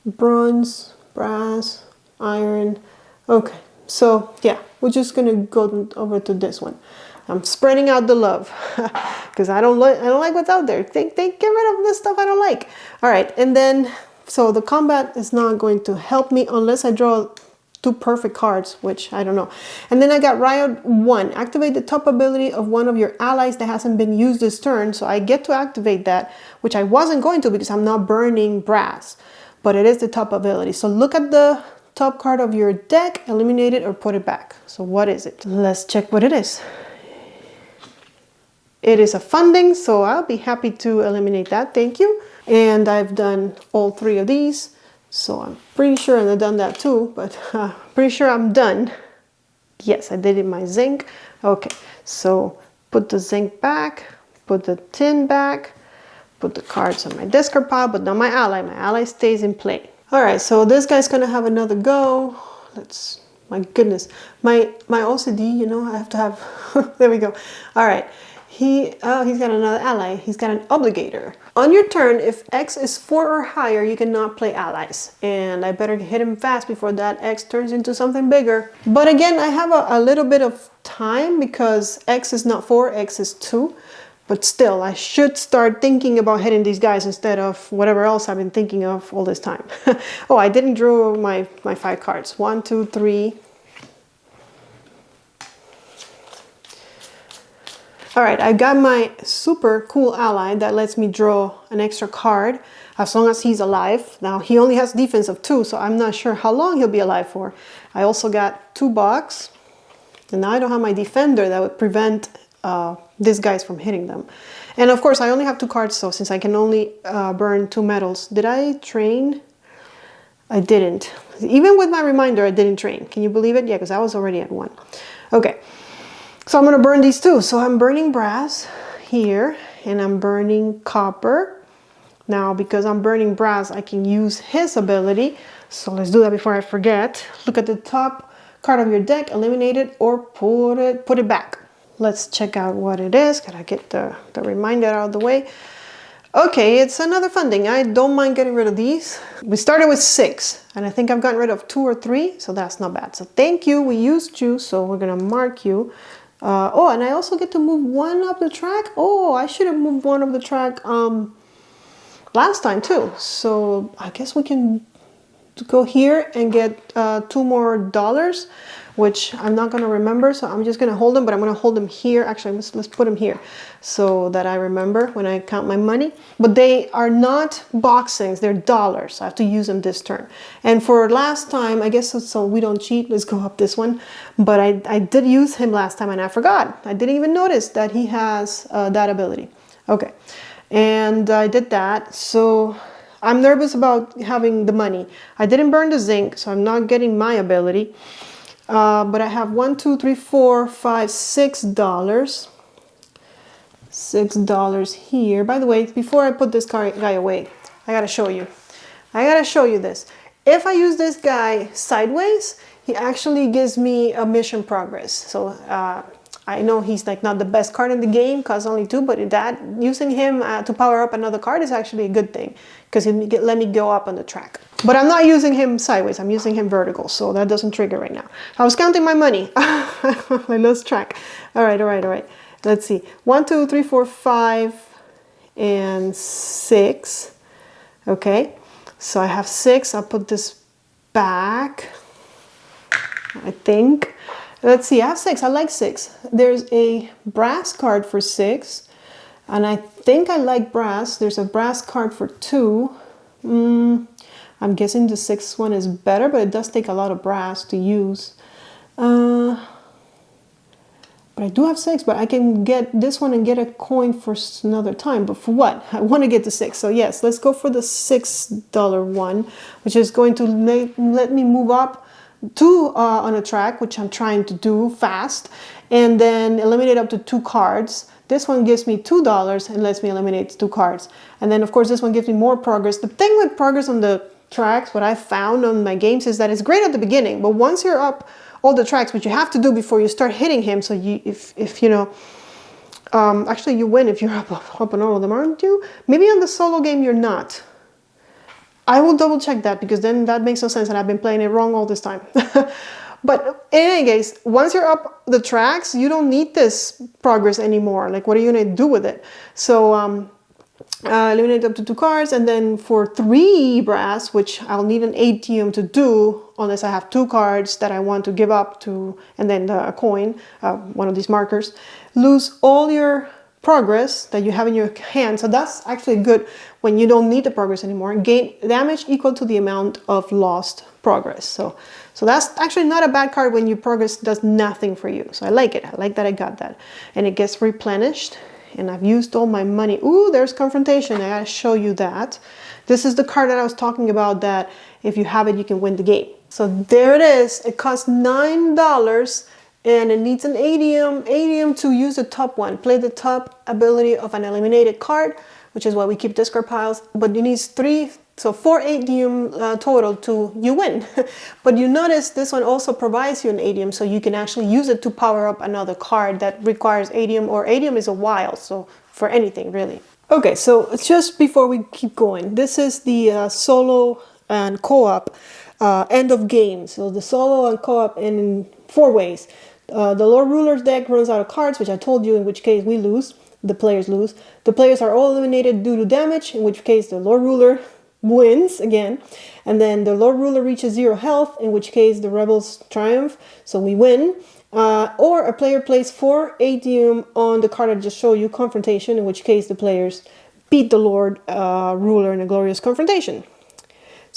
brass, iron. Okay, so yeah, we're just going to go over to this one. I'm spreading out the love because I don't like what's out there. They get rid of the stuff I don't like. All right, and then so the combat is not going to help me unless I draw 2 perfect cards, which I don't know. And then I got Riot 1. Activate the top ability of one of your allies that hasn't been used this turn. So I get to activate that, which I wasn't going to because I'm not burning brass, but it is the top ability. So look at the top card of your deck, eliminate it or put it back. So what is it? Let's check what it is. It is a funding, so I'll be happy to eliminate that. Thank you. And I've done all 3 of these, so I'm pretty sure I've done that too, but pretty sure I'm done. Yes, I did it in my zinc. Okay, so put the zinc back, put the tin back, put the cards on my discard pile, but not my ally. My ally stays in play. All right, so this guy's gonna have another go. Let's, my goodness, my OCD, you know, I have to have, there we go. All right. He's got another ally. He's got an obligator. On your turn, if X is 4 or higher, you cannot play allies. And I better hit him fast before that X turns into something bigger. But again, I have a little bit of time because X is not 4, X is 2. But still, I should start thinking about hitting these guys instead of whatever else I've been thinking of all this time. Oh, I didn't draw my 5 cards. 1, 2, 3. All right, I got my super cool ally that lets me draw an extra card as long as he's alive. Now, he only has defense of 2, so I'm not sure how long he'll be alive for. I also got 2 bucks, and now I don't have my defender that would prevent these guys from hitting them. And of course, I only have 2 cards, so since I can only burn 2 metals. Did I train? I didn't. Even with my reminder, I didn't train. Can you believe it? Yeah, because I was already at 1. Okay. So I'm going to burn these 2. So I'm burning brass here and I'm burning copper. Now, because I'm burning brass, I can use his ability. So let's do that before I forget. Look at the top card of your deck, eliminate it or put it back. Let's check out what it is. Gotta get the reminder out of the way. Okay, it's another funding. I don't mind getting rid of these. We started with 6 and I think I've gotten rid of 2 or 3. So that's not bad. So thank you. We used you. So we're going to mark you. Oh, and I also get to move 1 up the track. Oh, I should have moved 1 up the track last time too. So I guess we can go here and get 2 more dollars, which I'm not going to remember. So I'm just going to hold them, but I'm going to hold them here. Actually, let's put them here so that I remember when I count my money. But they are not boxings, they're dollars. I have to use them this turn. And for last time, I guess so we don't cheat, let's go up this one. But I did use him last time and I forgot. I didn't even notice that he has that ability. Okay, and I did that. So I'm nervous about having the money. I didn't burn the zinc, so I'm not getting my ability. But I have $1, 2, 3, 4, 5, $6. $6 here. By the way, before I put this guy away, I gotta show you. I gotta show you this. If I use this guy sideways, he actually gives me a mission progress. So I know he's like not the best card in the game, costs only 2, but that using him to power up another card is actually a good thing because he let me go up on the track. But I'm not using him sideways, I'm using him vertical, so that doesn't trigger right now. I was counting my money. I lost track. All right. Let's see. 1, 2, 3, 4, 5, and 6. Okay, so I have 6. I'll put this back, I think. Let's see, I have 6. I like 6. There's a brass card for 6. And I think I like brass. There's a brass card for 2. I'm guessing the 6th one is better, but it does take a lot of brass to use. Uh, but I do have 6, but I can get this one and get a coin for another time. But for what? I want to get the 6. So yes, let's go for the $6 one, which is going to let me move up to on a track, which I'm trying to do fast, and then eliminate up to 2 cards. This one gives me $2 and lets me eliminate 2 cards. And then of course this one gives me more progress. The thing with progress on the tracks, what I found on my games, is that it's great at the beginning, but once you're up all the tracks, which you have to do before you start hitting him, so you, if you know, actually you win if you're up on all of them, aren't you? Maybe on the solo game you're not. I will double check that, because then that makes no sense and I've been playing it wrong all this time. But in any case, once you're up the tracks, you don't need this progress anymore. Like, what are you going to do with it? So eliminate up to 2 cards, and then for 3 brass, which I'll need an ATM to do unless I have 2 cards that I want to give up to, and then a coin, one of these markers, lose all your progress that you have in your hand. So that's actually good when you don't need the progress anymore. Gain damage equal to the amount of lost progress. So that's actually not a bad card when your progress does nothing for you. So I like it. I like that I got that. And it gets replenished. And I've used all my money. Ooh, there's confrontation. I gotta show you that. This is the card that I was talking about, that if you have it, you can win the game. So there it is. It costs $9 and it needs an ADM to use the top one. Play the top ability of an eliminated card, which is why we keep discard piles. But it needs 4 ADM total to you win. But you notice this one also provides you an ADM, so you can actually use it to power up another card that requires ADM, or ADM is a while, so for anything really. Okay, so just before we keep going, this is the solo and co-op end of game. So the solo and co-op in 4 ways. The Lord Ruler's deck runs out of cards, which I told you, in which case we lose. The players lose. The players are all eliminated due to damage, in which case the Lord Ruler wins again. And then the Lord Ruler reaches 0 health, in which case the rebels triumph, so we win. Or a player plays 4 ADM on the card I just showed you, confrontation, in which case the players beat the Lord Ruler in a glorious confrontation.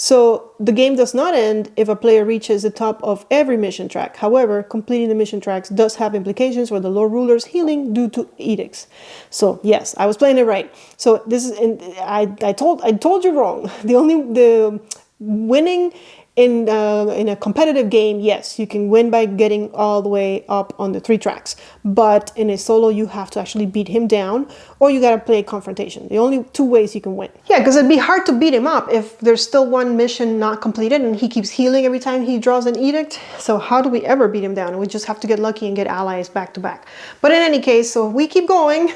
So the game does not end if a player reaches the top of every mission track. However, completing the mission tracks does have implications for the Lord Ruler's healing due to edicts. So yes, I was playing it right. So this is, I told you wrong. The winning in a competitive game, yes, you can win by getting all the way up on the 3 tracks. But in a solo, you have to actually beat him down, or you gotta play confrontation. The only 2 ways you can win. Yeah, because it'd be hard to beat him up if there's still one mission not completed and he keeps healing every time he draws an edict. So how do we ever beat him down? We just have to get lucky and get allies back to back. But in any case, so we keep going.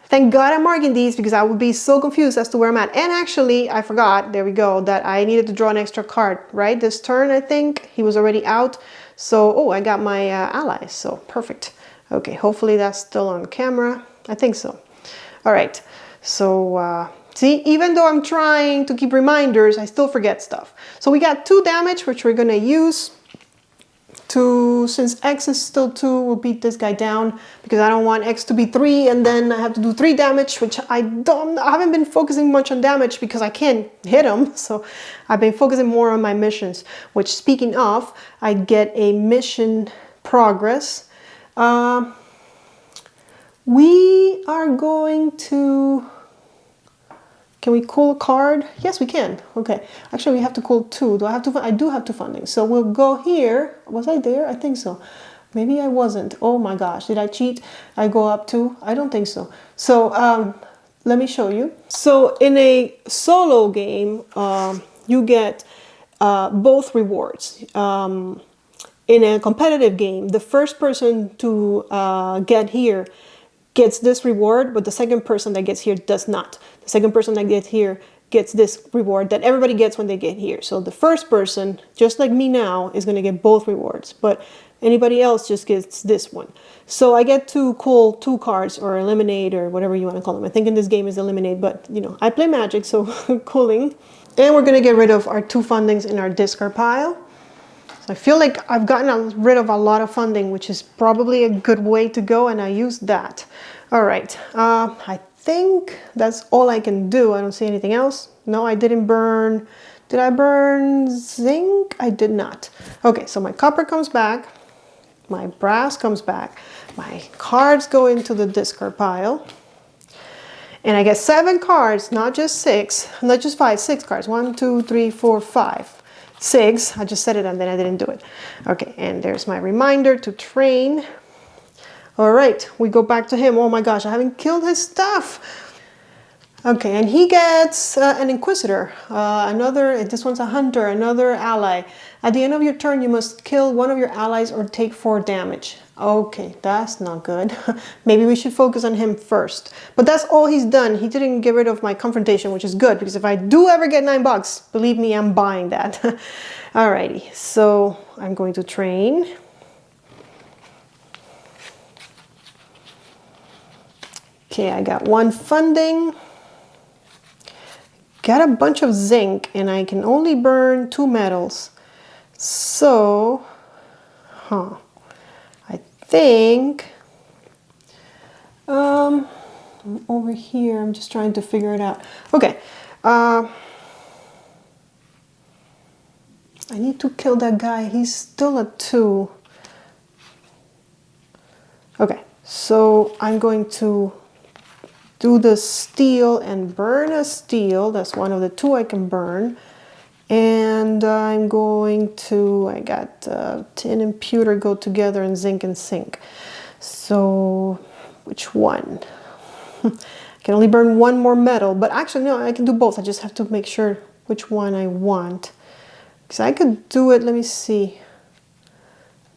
Thank God I'm marking these, because I would be so confused as to where I'm at. And actually, I forgot, there we go, that I needed to draw an extra card, right? This turn, I think, he was already out. So, oh, I got my allies, so perfect. Okay, hopefully that's still on camera. I think so. All right, so see, even though I'm trying to keep reminders, I still forget stuff. So we got 2 damage, which we're gonna use to, since X is still 2, we'll beat this guy down, because I don't want X to be 3 and then I have to do 3 damage, which I haven't been focusing much on damage because I can't hit him. So I've been focusing more on my missions, which, speaking of, I get a mission progress. We are going to, can we cool a card? Yes, we can. Okay. Actually, we have to cool 2. Do I have to? I do have 2 fundings. So we'll go here. Was I there? I think so. Maybe I wasn't. Oh my gosh. Did I cheat? I go up 2? I don't think so. So let me show you. So in a solo game, you get both rewards. In a competitive game, the first person to get here gets this reward, but the second person that gets here does not. The second person that gets here gets this reward that everybody gets when they get here. So the first person, just like me now, is going to get both rewards, but anybody else just gets this one. So I get to cool 2 cards, or eliminate, or whatever you want to call them. I think in this game is eliminate, but you know, I play Magic, so cooling. And we're going to get rid of our 2 fundings in our discard pile. So I feel like I've gotten rid of a lot of funding, which is probably a good way to go, and I used that. All right, I think that's all I can do. I don't see anything else. No, I didn't burn. Did I burn zinc? I did not. Okay, so my copper comes back. My brass comes back. My cards go into the discard pile. And I get 7 cards, not just 6, not just 5, 6 cards. 1, 2, 3, 4, 5. 6. I just said it and then I didn't do it. Okay, and there's my reminder to train. All right, we go back to him. Oh my gosh, I haven't killed his stuff. Okay, and he gets an Inquisitor, this one's a Hunter, another ally. At the end of your turn, you must kill one of your allies or take 4 damage. Okay, that's not good. Maybe we should focus on him first. But that's all he's done. He didn't get rid of my confrontation, which is good, because if I do ever get $9, believe me, I'm buying that. Alrighty, so I'm going to train. Okay, I got 1 funding. Got a bunch of zinc and I can only burn 2 metals. So, I think, I'm over here, I'm just trying to figure it out. Okay, I need to kill that guy, he's still at 2. Okay, so I'm going to do the steel and burn a steel. That's one of the 2 I can burn. And I'm going to, I got tin and pewter go together and zinc and zinc. So which one? I can only burn 1 more metal, but actually no, I can do both. I just have to make sure which one I want. Because I could do it, let me see.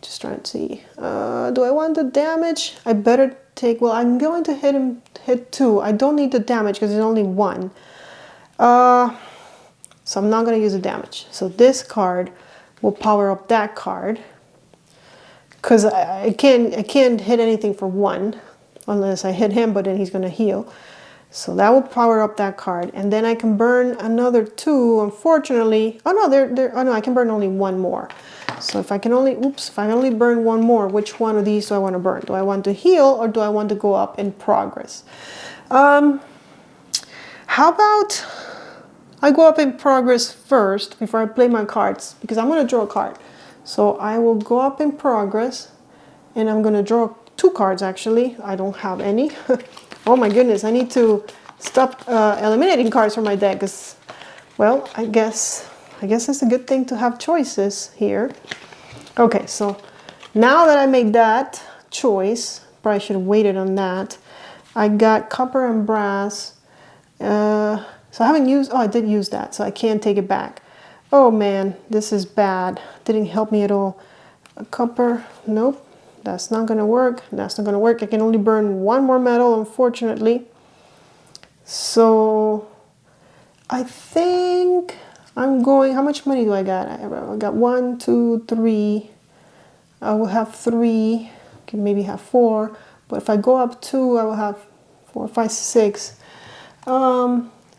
Just trying to see. Do I want the damage? I better take, well, I'm going to hit 2. I don't need the damage because there's only 1. So I'm not going to use the damage. So this card will power up that card. Because I can't hit anything for 1 unless I hit him, but then he's going to heal. So that will power up that card. And then I can burn another 2, unfortunately. Oh no, oh no, I can burn only 1 more. So if I can only, if I only burn 1 more, which one of these do I want to burn? Do I want to heal or do I want to go up in progress? How about I go up in progress first before I play my cards, because I'm going to draw a card. So I will go up in progress and I'm going to draw 2 cards actually. I don't have any. Oh my goodness, I need to stop eliminating cards from my deck because, well, I guess it's a good thing to have choices here. Okay, so now that I made that choice, probably should have waited on that. I got copper and brass. So I haven't used, oh, I did use that, so I can't take it back. Oh man, this is bad. Didn't help me at all. Copper, nope, that's not gonna work. That's not gonna work. I can only burn 1 more metal, unfortunately. So I think I'm going, how much money do I got? I got 1, 2, 3. I will have 3, can maybe have 4. But if I go up 2, I will have 4, 5, 6.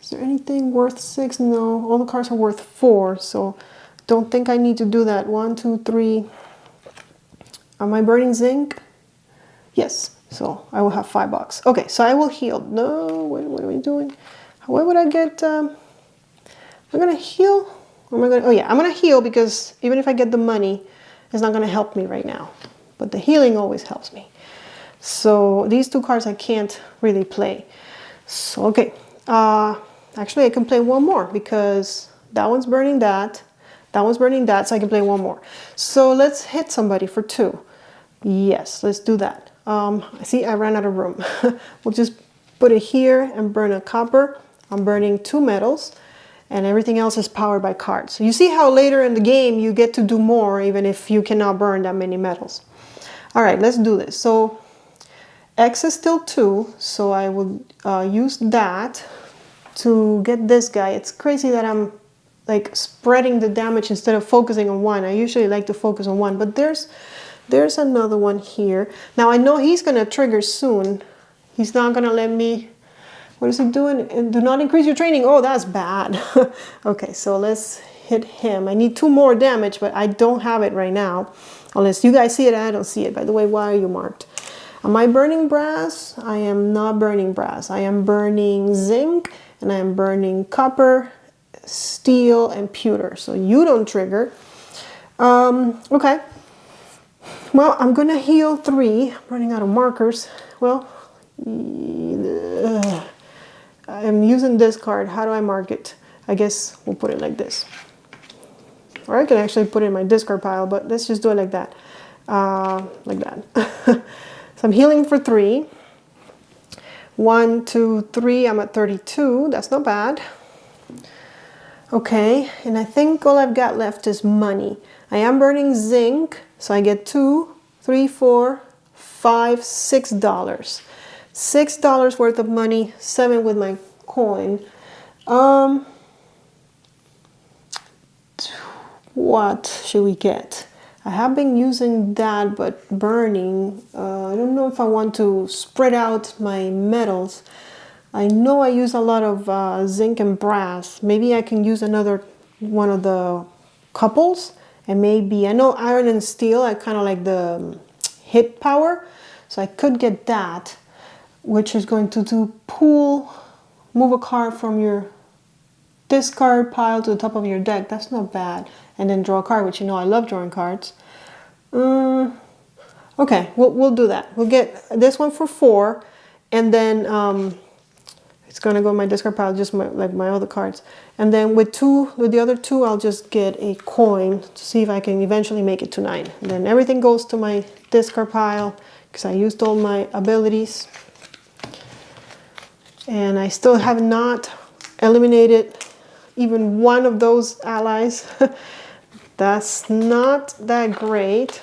Is there anything worth 6? No, all the cards are worth 4. So don't think I need to do that. 1, 2, 3. Am I burning zinc? Yes, so I will have $5. Okay, so I will heal. No, what are we doing? Where would I get, am I gonna heal? Or am I gonna, oh yeah, I'm gonna heal because even if I get the money, it's not gonna help me right now. But the healing always helps me. So these 2 cards I can't really play. So, okay, actually I can play 1 more because that one's burning that one's burning that, so I can play 1 more. So let's hit somebody for 2. Yes, let's do that. See, I ran out of room. We'll just put it here and burn a copper. I'm burning 2 metals and everything else is powered by cards. So you see how later in the game you get to do more even if you cannot burn that many metals. All right, let's do this. So X is still 2, so I will use that to get this guy. It's crazy that I'm like spreading the damage instead of focusing on 1. I usually like to focus on 1, but there's another one here. Now I know he's gonna trigger soon. He's not gonna let me, what is he doing? Do not increase your training. Oh, that's bad. Okay, so let's hit him. I need 2 more damage, but I don't have it right now. Unless you guys see it, I don't see it. By the way, why are you marked? Am I burning brass? I am not burning brass. I am burning zinc and I am burning copper, steel, and pewter. So you don't trigger. Okay. Well, I'm gonna heal 3. I'm running out of markers. Well, I'm using this card. How do I mark it? I guess we'll put it like this. Or I can actually put it in my discard pile, but let's just do it like that. Like that. So I'm healing for 3. 1, 2, 3. I'm at 32. That's not bad. Okay, and I think all I've got left is money. I am burning zinc, so I get 2, 3, 4, 5, $6. $6 worth of money, 7 with my coin. What should we get? I have been using that, but burning, I don't know if I want to spread out my metals. I know I use a lot of zinc and brass. Maybe I can use another one of the couples, and maybe, I know iron and steel, I kind of like the hit power, so I could get that, which is going to do move a card from your discard pile to the top of your deck. That's not bad. And then draw a card, which you know I love drawing cards. Okay, we'll do that. We'll get this one for 4, and then it's gonna go in my discard pile, just like my other cards. And then with the other 2, I'll just get a coin to see if I can eventually make it to 9. And then everything goes to my discard pile because I used all my abilities. And I still have not eliminated even one of those allies. That's not that great.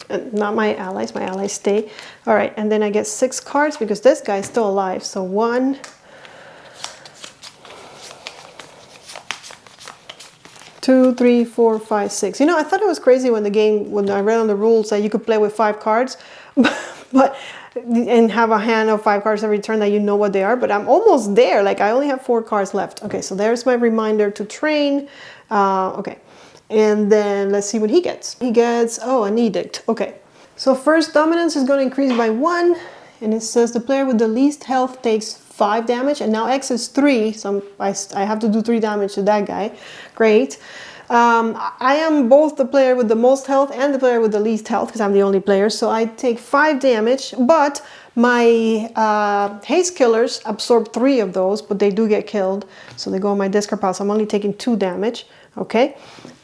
Not my allies stay. All right, and then I get 6 cards because this guy's still alive. So 1, 2, 3, 4, 5, 6. You know, I thought it was crazy when I read on the rules that you could play with 5 cards, and have a hand of 5 cards every turn that you know what they are, but I'm almost there. Like, I only have 4 cards left. Okay, so there's my reminder to train. Okay, and then let's see what he gets. He gets, oh, an edict. Okay, so first dominance is going to increase by 1, and it says the player with the least health takes 5 damage, and now X is 3, so I have to do 3 damage to that guy. Great. I am both the player with the most health and the player with the least health because I'm the only player, so I take 5 damage, but my haste killers absorb 3 of those, but they do get killed, so they go in my discard pile, so I'm only taking 2 damage. Okay,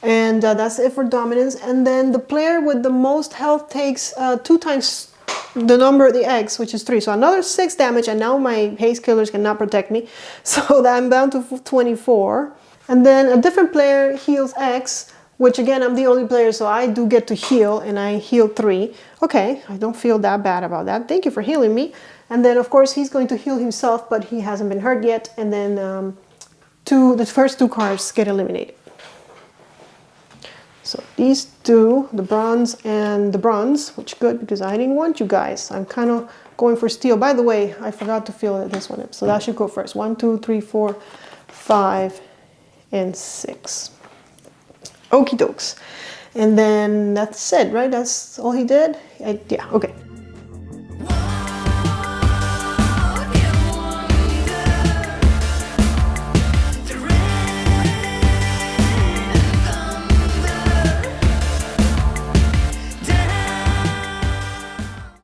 and that's it for dominance. And then the player with the most health takes 2 times the number of the X, which is 3, so another 6 damage, and now my haste killers cannot protect me, so that I'm down to 24. And then a different player heals X, which again, I'm the only player, so I do get to heal, and I heal 3. Okay, I don't feel that bad about that. Thank you for healing me. And then, of course, he's going to heal himself, but he hasn't been hurt yet. And then the first 2 cards get eliminated. So these 2, the bronze and the bronze, which is good because I didn't want you guys. I'm kind of going for steel. By the way, I forgot to fill this one up, so that should go first. 1, 2, 3, 4, 5, and 6. Okie dokes. And then that's it, right? That's all he did? Yeah, okay.